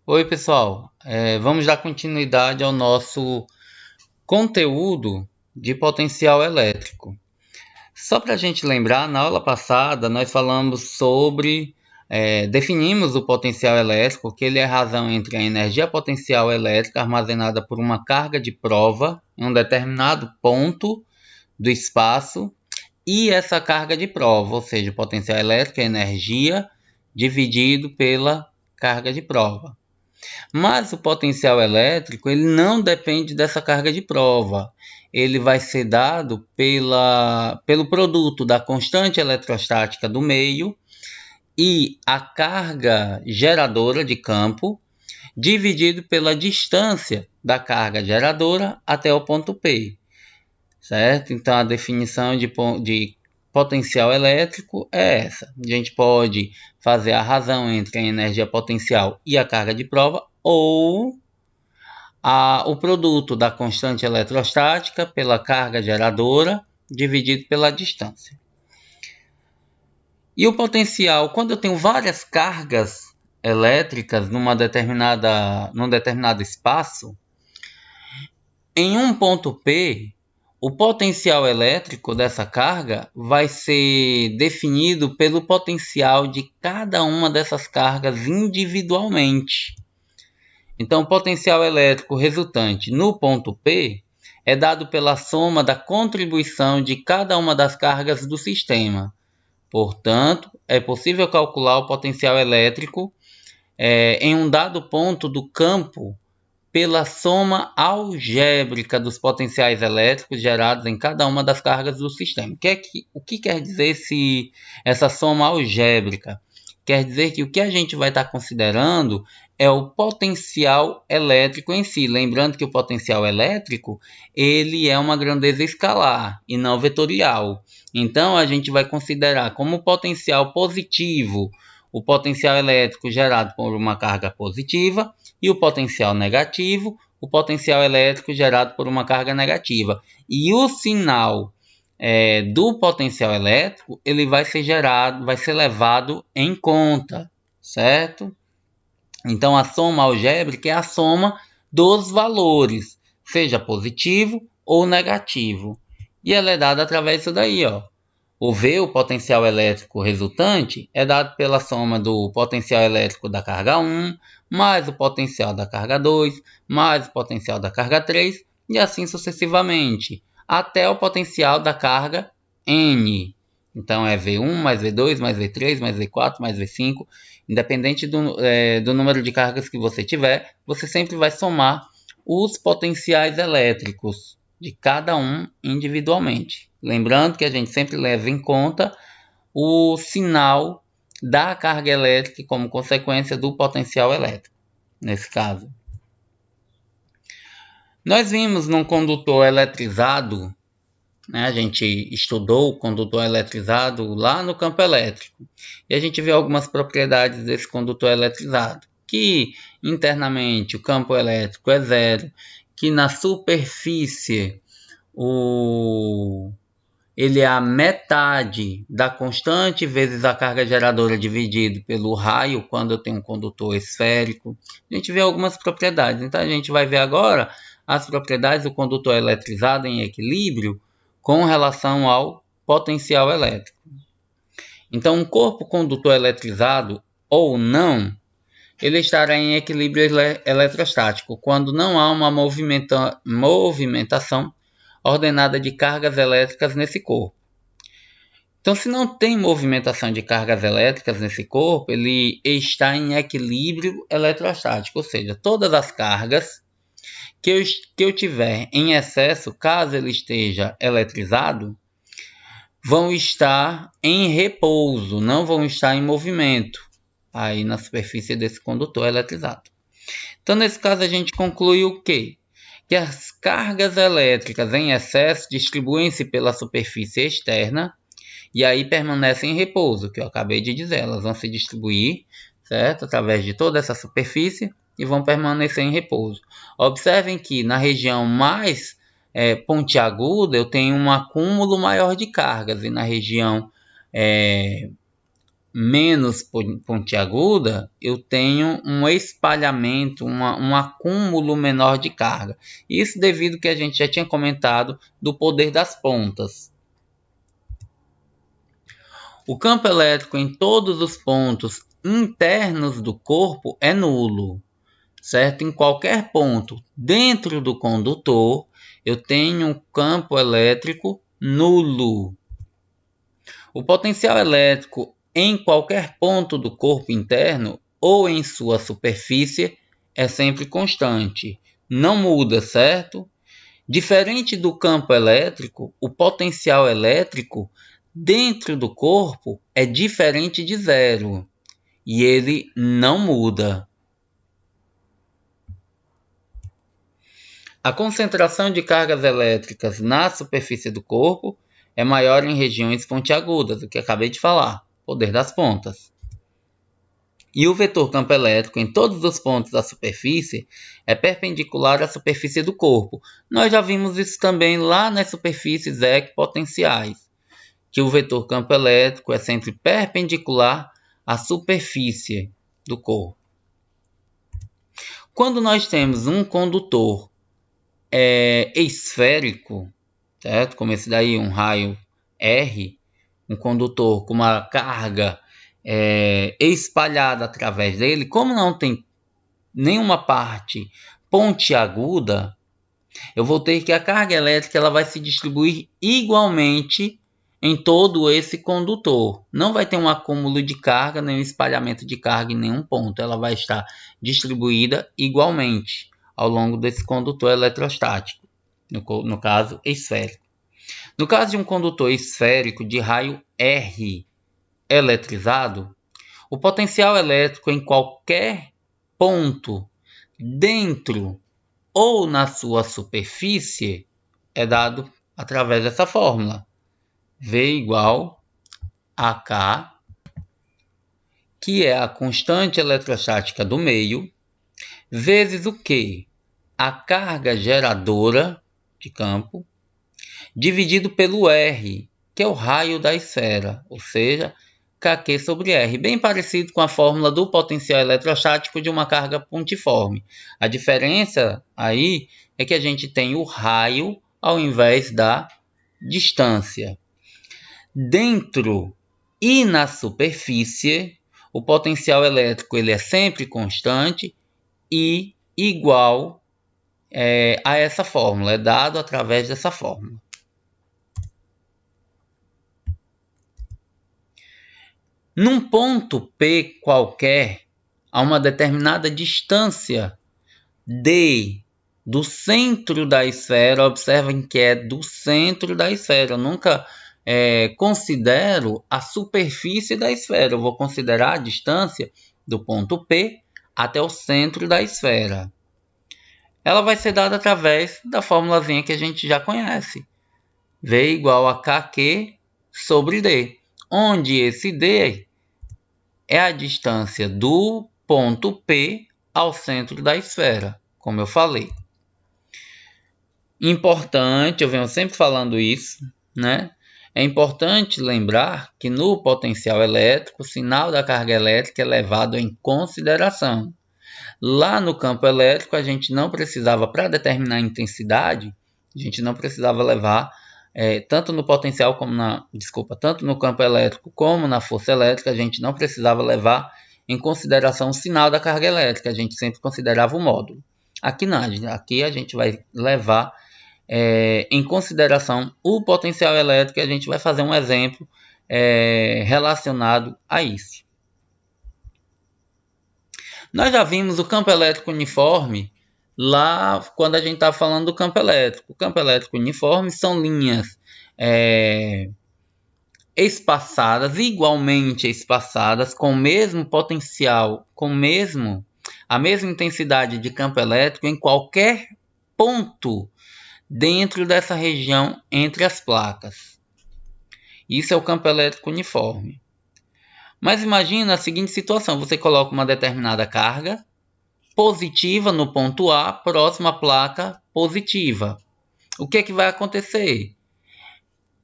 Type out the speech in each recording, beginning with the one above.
Oi, pessoal. Vamos dar continuidade ao nosso conteúdo de potencial elétrico. Só para a gente lembrar, na aula passada nós falamos sobre, definimos o potencial elétrico, que ele é a razão entre a energia potencial elétrica armazenada por uma carga de prova em um determinado ponto do espaço e essa carga de prova, ou seja, o potencial elétrico é energia dividido pela carga de prova. Mas o potencial elétrico ele não depende dessa carga de prova. Ele vai ser dado pelo produto da constante eletrostática do meio e a carga geradora de campo dividido pela distância da carga geradora até o ponto P, certo? Então a definição de potencial elétrico é essa. A gente pode fazer a razão entre a energia potencial e a carga de prova ou o produto da constante eletrostática pela carga geradora dividido pela distância. E o potencial, quando eu tenho várias cargas elétricas num determinado espaço, em um ponto P, o potencial elétrico dessa carga vai ser definido pelo potencial de cada uma dessas cargas individualmente. Então, o potencial elétrico resultante no ponto P é dado pela soma da contribuição de cada uma das cargas do sistema. Portanto, é possível calcular o potencial elétrico em um dado ponto do campo pela soma algébrica dos potenciais elétricos gerados em cada uma das cargas do sistema. O que quer dizer essa soma algébrica? Quer dizer que o que a gente vai estar considerando é o potencial elétrico em si. Lembrando que o potencial elétrico ele é uma grandeza escalar e não vetorial. Então a gente vai considerar como potencial positivo o potencial elétrico gerado por uma carga positiva e o potencial negativo, o potencial elétrico gerado por uma carga negativa. E o sinal do potencial elétrico ele vai ser levado em conta, certo? Então a soma algébrica é a soma dos valores, seja positivo ou negativo. E ela é dada através disso daí, ó. O V, o potencial elétrico resultante, é dado pela soma do potencial elétrico da carga 1, mais o potencial da carga 2, mais o potencial da carga 3, e assim sucessivamente, até o potencial da carga N. Então é V1 mais V2 mais V3 mais V4 mais V5. Independente do número de cargas que você tiver, você sempre vai somar os potenciais elétricos de cada um individualmente. Lembrando que a gente sempre leva em conta o sinal da carga elétrica como consequência do potencial elétrico, nesse caso. Nós vimos num condutor eletrizado, né, a gente estudou o condutor eletrizado lá no campo elétrico, e a gente vê algumas propriedades desse condutor eletrizado, que internamente o campo elétrico é zero, que na superfície ele é a metade da constante vezes a carga geradora dividido pelo raio, quando eu tenho um condutor esférico. A gente vê algumas propriedades. Então a gente vai ver agora as propriedades do condutor eletrizado em equilíbrio com relação ao potencial elétrico. Então um corpo condutor eletrizado ou não, ele estará em equilíbrio eletrostático quando não há uma movimentação ordenada de cargas elétricas nesse corpo. Então, se não tem movimentação de cargas elétricas nesse corpo, ele está em equilíbrio eletrostático, ou seja, todas as cargas que eu tiver em excesso, caso ele esteja eletrizado, vão estar em repouso, não vão estar em movimento aí na superfície desse condutor eletrizado. Então, nesse caso, a gente conclui o quê? Que as cargas elétricas em excesso distribuem-se pela superfície externa e aí permanecem em repouso, que eu acabei de dizer. Elas vão se distribuir, certo? Através de toda essa superfície e vão permanecer em repouso. Observem que na região mais pontiaguda eu tenho um acúmulo maior de cargas e na região menos pontiaguda, eu tenho um espalhamento, um acúmulo menor de carga. Isso devido ao que a gente já tinha comentado do poder das pontas. O campo elétrico em todos os pontos internos do corpo é nulo, certo? Em qualquer ponto dentro do condutor, eu tenho um campo elétrico nulo. O potencial elétrico em qualquer ponto do corpo interno ou em sua superfície é sempre constante, não muda, certo? Diferente do campo elétrico, o potencial elétrico dentro do corpo é diferente de zero e ele não muda. A concentração de cargas elétricas na superfície do corpo é maior em regiões pontiagudas, o que acabei de falar, poder das pontas. E o vetor campo elétrico em todos os pontos da superfície é perpendicular à superfície do corpo. Nós já vimos isso também lá nas superfícies equipotenciais, que o vetor campo elétrico é sempre perpendicular à superfície do corpo. Quando nós temos um condutor esférico, certo? Como esse daí, um raio R, um condutor com uma carga espalhada através dele, como não tem nenhuma parte pontiaguda, eu vou ter que a carga elétrica ela vai se distribuir igualmente em todo esse condutor. Não vai ter um acúmulo de carga, nem um espalhamento de carga em nenhum ponto. Ela vai estar distribuída igualmente ao longo desse condutor eletrostático, no caso esférico. No caso de um condutor esférico de raio R eletrizado, o potencial elétrico em qualquer ponto dentro ou na sua superfície é dado através dessa fórmula. V igual a K, que é a constante eletrostática do meio, vezes o Q? A carga geradora de campo, dividido pelo R, que é o raio da esfera, ou seja, KQ sobre R, bem parecido com a fórmula do potencial eletrostático de uma carga pontiforme. A diferença aí é que a gente tem o raio ao invés da distância. Dentro e na superfície, o potencial elétrico ele é sempre constante e igual a essa fórmula, é dado através dessa fórmula. Num ponto P qualquer, a uma determinada distância D do centro da esfera, observem que é do centro da esfera, eu nunca considero a superfície da esfera, eu vou considerar a distância do ponto P até o centro da esfera. Ela vai ser dada através da formulazinha que a gente já conhece, V igual a KQ sobre D, onde esse D é a distância do ponto P ao centro da esfera, como eu falei. Importante, eu venho sempre falando isso, né? É importante lembrar que no potencial elétrico, o sinal da carga elétrica é levado em consideração. Lá no campo elétrico, a gente não precisava, para determinar a intensidade, a gente não precisava levar tanto no potencial como tanto no campo elétrico como na força elétrica, a gente não precisava levar em consideração o sinal da carga elétrica, a gente sempre considerava o módulo. Aqui não, aqui a gente vai levar em consideração o potencial elétrico e a gente vai fazer um exemplo relacionado a isso. Nós já vimos o campo elétrico uniforme lá quando a gente está falando do campo elétrico. O campo elétrico uniforme são linhas espaçadas, igualmente espaçadas, com o mesmo potencial, a mesma intensidade de campo elétrico em qualquer ponto dentro dessa região entre as placas. Isso é o campo elétrico uniforme. Mas imagina a seguinte situação, você coloca uma determinada carga positiva no ponto A, próxima à placa positiva. O que é que vai acontecer?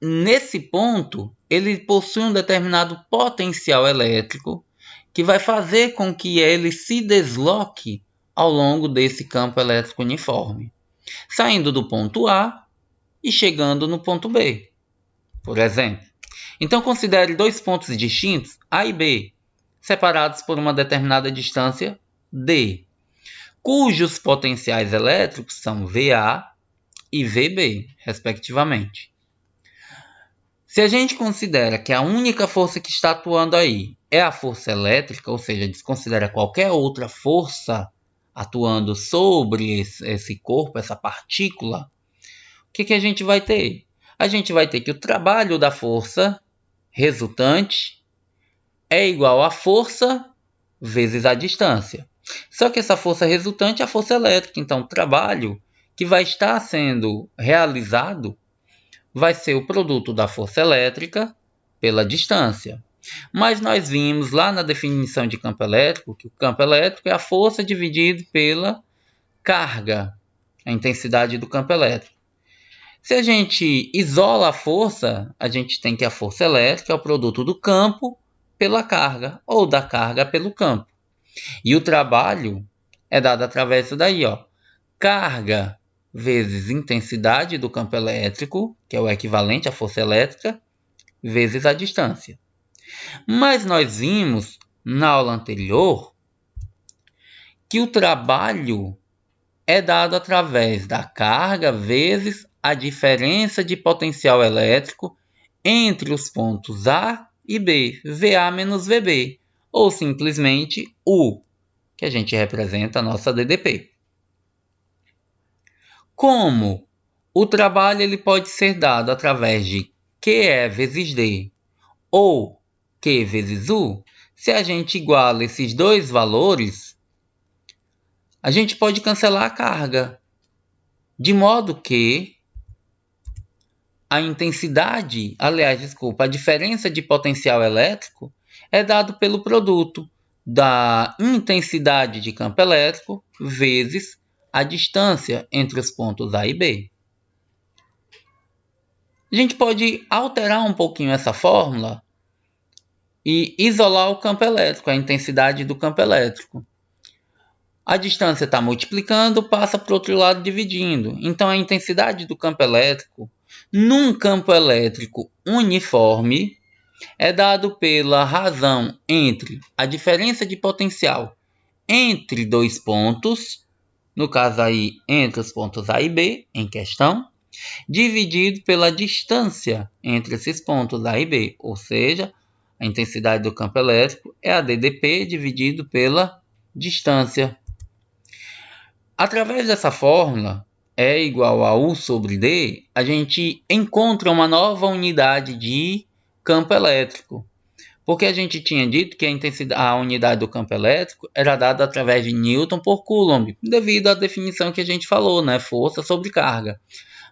nesse ponto, ele possui um determinado potencial elétrico que vai fazer com que ele se desloque ao longo desse campo elétrico uniforme, saindo do ponto A e chegando no ponto B, por exemplo. Então, considere dois pontos distintos, A e B, separados por uma determinada distância D, cujos potenciais elétricos são VA e VB, respectivamente. Se a gente considera que a única força que está atuando aí é a força elétrica, ou seja, desconsidera qualquer outra força atuando sobre esse corpo, essa partícula, o que a gente vai ter? A gente vai ter que o trabalho da força resultante é igual à força vezes a distância. Só que essa força resultante é a força elétrica, então o trabalho que vai estar sendo realizado vai ser o produto da força elétrica pela distância. Mas nós vimos lá na definição de campo elétrico que o campo elétrico é a força dividido pela carga, a intensidade do campo elétrico. Se a gente isola a força, a gente tem que a força elétrica é o produto do campo pela carga, ou da carga pelo campo. E o trabalho é dado através disso daí, ó. Carga vezes intensidade do campo elétrico, que é o equivalente à força elétrica, vezes a distância. Mas nós vimos na aula anterior que o trabalho é dado através da carga vezes a diferença de potencial elétrico entre os pontos A e B, VA menos VB, ou simplesmente U, que a gente representa a nossa DDP. Como o trabalho ele pode ser dado através de QE vezes D ou Q vezes U, se a gente iguala esses dois valores, a gente pode cancelar a carga, de modo que a intensidade, a diferença de potencial elétrico é dado pelo produto da intensidade de campo elétrico vezes a distância entre os pontos A e B. A gente pode alterar um pouquinho essa fórmula e isolar o campo elétrico, a intensidade do campo elétrico. A distância está multiplicando, passa para o outro lado dividindo. Então, a intensidade do campo elétrico, num campo elétrico uniforme, é dado pela razão entre a diferença de potencial entre dois pontos, no caso aí entre os pontos A e B em questão, dividido pela distância entre esses pontos A e B, ou seja, a intensidade do campo elétrico é a DDP dividido pela distância. Através dessa fórmula, E igual a U sobre D, a gente encontra uma nova unidade de campo elétrico. Porque a gente tinha dito que a unidade do campo elétrico era dada através de Newton por Coulomb, devido à definição que a gente falou, né? Força sobre carga.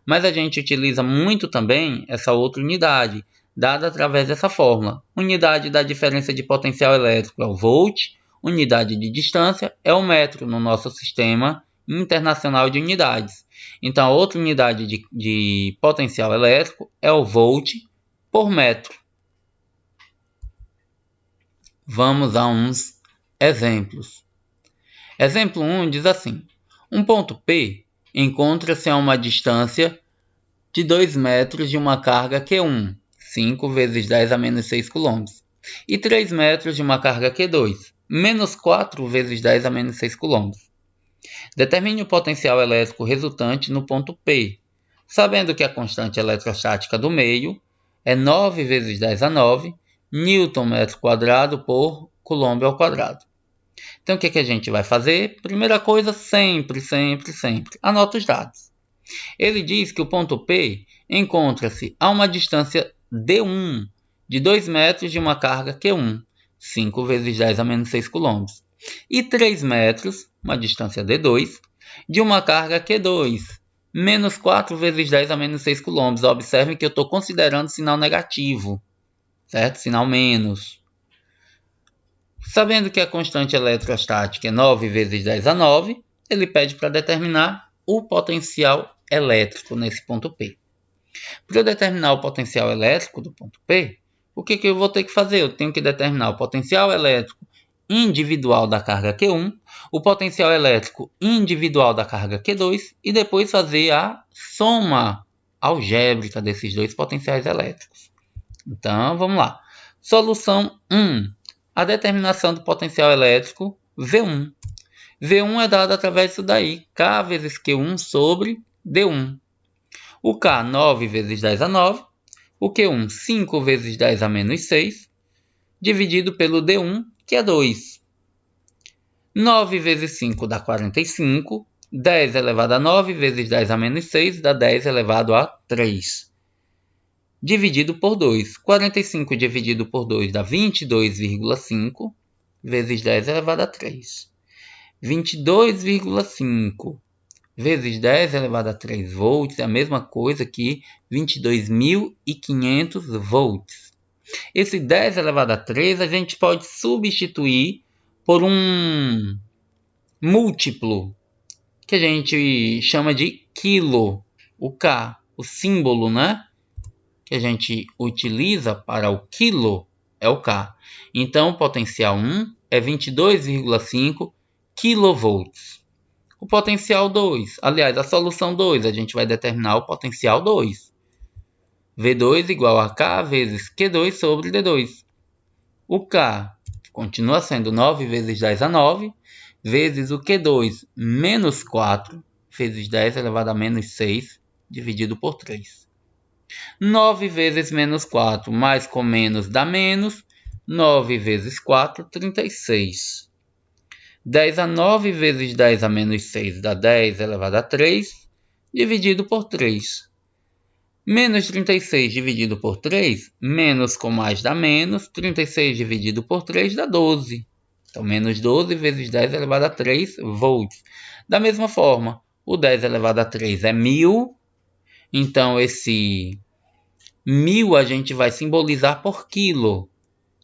Mas a gente utiliza muito também essa outra unidade, dada através dessa fórmula. Unidade da diferença de potencial elétrico é o volt, unidade de distância é o metro no nosso sistema internacional de unidades. Então, a outra unidade de potencial elétrico é o volt por metro. Vamos a uns exemplos. Exemplo 1 diz assim: um ponto P encontra-se a uma distância de 2 metros de uma carga Q1, 5 vezes 10 a menos 6 km, e 3 metros de uma carga Q2, menos 4 vezes 10 a menos 6 km. Determine o potencial elétrico resultante no ponto P, sabendo que a constante eletrostática do meio é 9 vezes 10 a 9 Newton metro quadrado por Coulomb ao quadrado. Então, o que a gente vai fazer? Primeira coisa, sempre, anota os dados. Ele diz que o ponto P encontra-se a uma distância D1 de 2 metros de uma carga Q1, 5 vezes 10 a menos 6 km, e 3 metros, uma distância D2, de uma carga Q2, menos 4 vezes 10 a menos 6 km. Observe que eu estou considerando sinal negativo, certo? Sinal menos. Sabendo que a constante eletrostática é 9 vezes 10 a 9, ele pede para determinar o potencial elétrico nesse ponto P. Para eu determinar o potencial elétrico do ponto P, o que eu vou ter que fazer? Eu tenho que determinar o potencial elétrico individual da carga Q1, o potencial elétrico individual da carga Q2 e depois fazer a soma algébrica desses dois potenciais elétricos. Então, vamos lá. Solução 1. A determinação do potencial elétrico V1. V1 é dado através disso daí, K vezes Q1 sobre D1. O K, 9 vezes 10 a 9. O Q1, 5 vezes 10 a menos 6. Dividido pelo D1, que é 2. 9 vezes 5 dá 45. 10 elevado a 9 vezes 10 a menos 6 dá 10 elevado a 3. Dividido por 2. 45 dividido por 2 dá 22,5 vezes 10 elevado a 3. 22,5 vezes 10 elevado a 3 volts é a mesma coisa que 22.500 volts. Esse 10 elevado a 3 a gente pode substituir por um múltiplo que a gente chama de quilo, o K, o símbolo, né, que a gente utiliza para o quilo é o K. Então, o potencial 1 é 22,5 kV. O potencial 2, aliás, a solução 2, a gente vai determinar o potencial 2. V2 igual a K vezes Q2 sobre D2. O K continua sendo 9 vezes 10 a 9, vezes o Q2 menos 4, vezes 10 elevado a menos 6, dividido por 3. 9 vezes menos 4, mais com menos dá menos. 9 vezes 4, 36. 10 a 9 vezes 10 a menos 6 dá 10 elevado a 3, dividido por 3. Menos 36 dividido por 3, menos com mais dá menos. 36 dividido por 3 dá 12. Então, menos 12 vezes 10 elevado a 3 volts. Da mesma forma, o 10 elevado a 3 é 1000. Então, esse 1000 a gente vai simbolizar por quilo.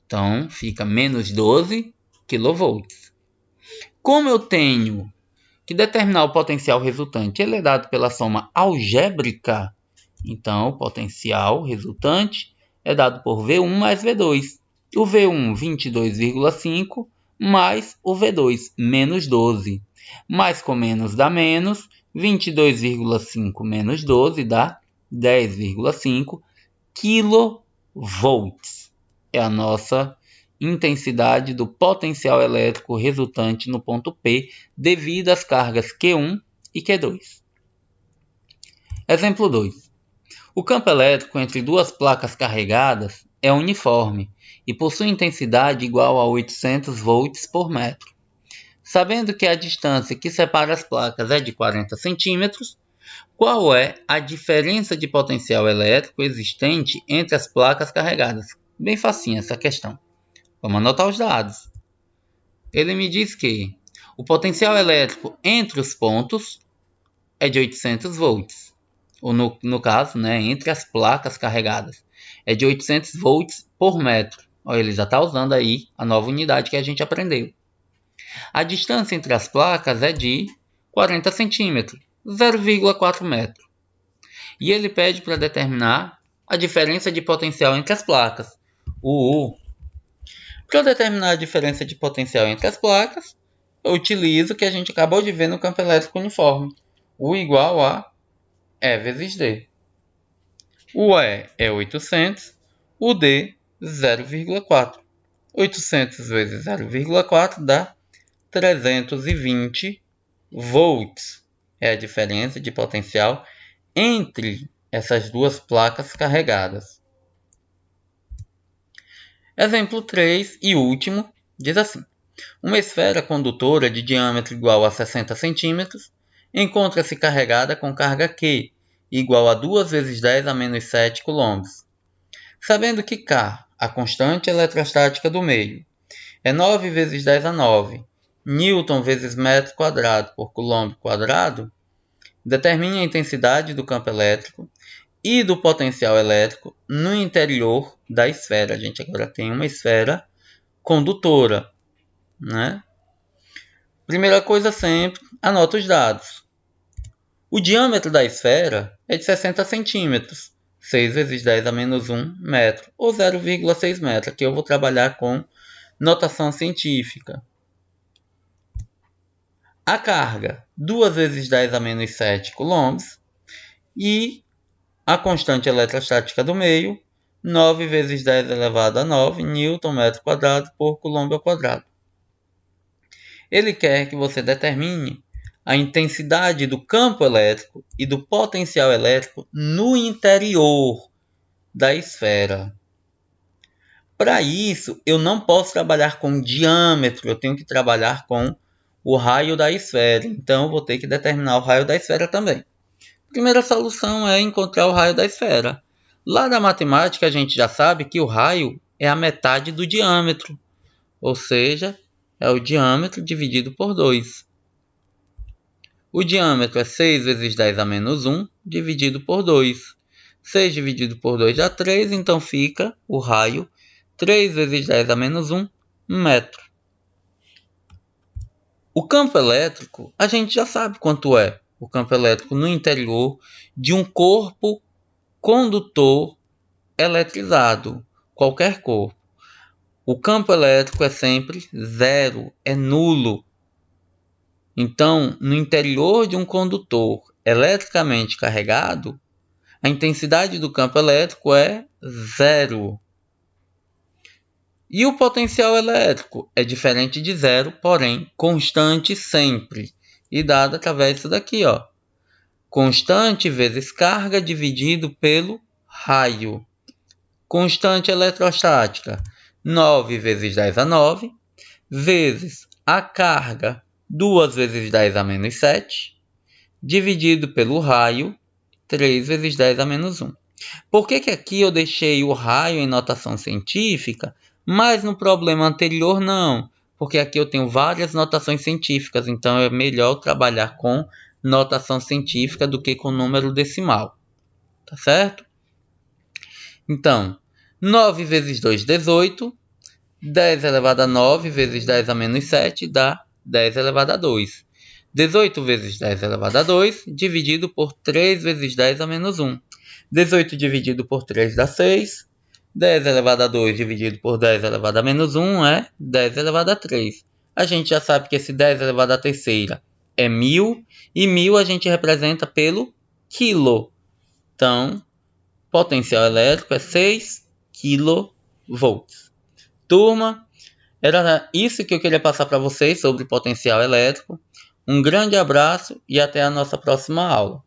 Então, fica menos 12 kV. Como eu tenho que determinar o potencial resultante, ele é dado pela soma algébrica, então o potencial resultante é dado por V1 mais V2. O V1, 22,5, mais o V2, menos 12. Mais com menos dá menos. 22,5 menos 12 dá 10,5 kV. É a nossa intensidade do potencial elétrico resultante no ponto P devido às cargas Q1 e Q2. Exemplo 2. O campo elétrico entre duas placas carregadas é uniforme e possui intensidade igual a 800 volts por metro. Sabendo que a distância que separa as placas é de 40 centímetros, qual é a diferença de potencial elétrico existente entre as placas carregadas? Bem facinho essa questão. Vamos anotar os dados. Ele me diz que o potencial elétrico entre os pontos é de 800 volts. Ou no caso, né, entre as placas carregadas, é de 800 volts por metro. Olha, ele já está usando aí a nova unidade que a gente aprendeu. A distância entre as placas é de 40 centímetros, 0,4 metro. E ele pede para determinar a diferença de potencial entre as placas, o U. Para determinar a diferença de potencial entre as placas, eu utilizo o que a gente acabou de ver no campo elétrico uniforme. U igual a E vezes D. O E é 800, o D 0,4. 800 vezes 0,4 dá 320 volts. É a diferença de potencial entre essas duas placas carregadas. Exemplo 3 e último diz assim: uma esfera condutora de diâmetro igual a 60 cm encontra-se carregada com carga Q igual a 2 vezes 10 a menos 7 km. Sabendo que K, a constante eletrostática do meio, é 9 vezes 10 a 9 Newton vezes metro quadrado por quilômetro quadrado, determine a intensidade do campo elétrico e do potencial elétrico no interior da esfera. A gente agora tem uma esfera condutora, né? Primeira coisa sempre, anota os dados. O diâmetro da esfera é de 60 centímetros. 6 vezes 10 a menos 1 metro, ou 0,6 metro. Aqui eu vou trabalhar com notação científica. A carga, 2 vezes 10 a menos 7 coulombs. E a constante eletrostática do meio, 9 vezes 10 elevado a 9 Newton metro quadrado por coulomb ao quadrado. Ele quer que você determine a intensidade do campo elétrico e do potencial elétrico no interior da esfera. Para isso, eu não posso trabalhar com diâmetro, eu tenho que trabalhar com o raio da esfera. Então, eu vou ter que determinar o raio da esfera também. Primeira solução é encontrar o raio da esfera. Lá na matemática, a gente já sabe que o raio é a metade do diâmetro, ou seja, é o diâmetro dividido por 2. O diâmetro é 6 vezes 10 a menos 1 dividido por 2. 6 dividido por 2 dá 3, então fica o raio 3 vezes 10 a menos 1 metro. O campo elétrico, a gente já sabe quanto é o campo elétrico no interior de um corpo condutor eletrizado, qualquer corpo. O campo elétrico é sempre zero, é nulo. Então, no interior de um condutor eletricamente carregado, a intensidade do campo elétrico é zero. E o potencial elétrico é diferente de zero, porém constante sempre. E dado através disso daqui, ó. Constante vezes carga dividido pelo raio. Constante eletrostática, 9 vezes 10 a 9, vezes a carga, 2 vezes 10 a menos 7, dividido pelo raio, 3 vezes 10 a menos 1. Por que aqui eu deixei o raio em notação científica, mas no problema anterior não? Porque aqui eu tenho várias notações científicas, então é melhor trabalhar com notação científica do que com número decimal. Tá certo? Então, 9 vezes 2, 18. 10 elevado a 9 vezes 10 a menos 7 dá 10 elevado a 2. 18 vezes 10 elevado a 2 dividido por 3 vezes 10 a menos 1. 18 dividido por 3 dá 6. 10 elevado a 2 dividido por 10 elevado a menos 1 é 10 elevado a 3. A gente já sabe que esse 10 elevado à terceira é 1000. E 1000 a gente representa pelo quilo. Então, potencial elétrico é 6 kV. Turma, era isso que eu queria passar para vocês sobre potencial elétrico. Um grande abraço e até a nossa próxima aula.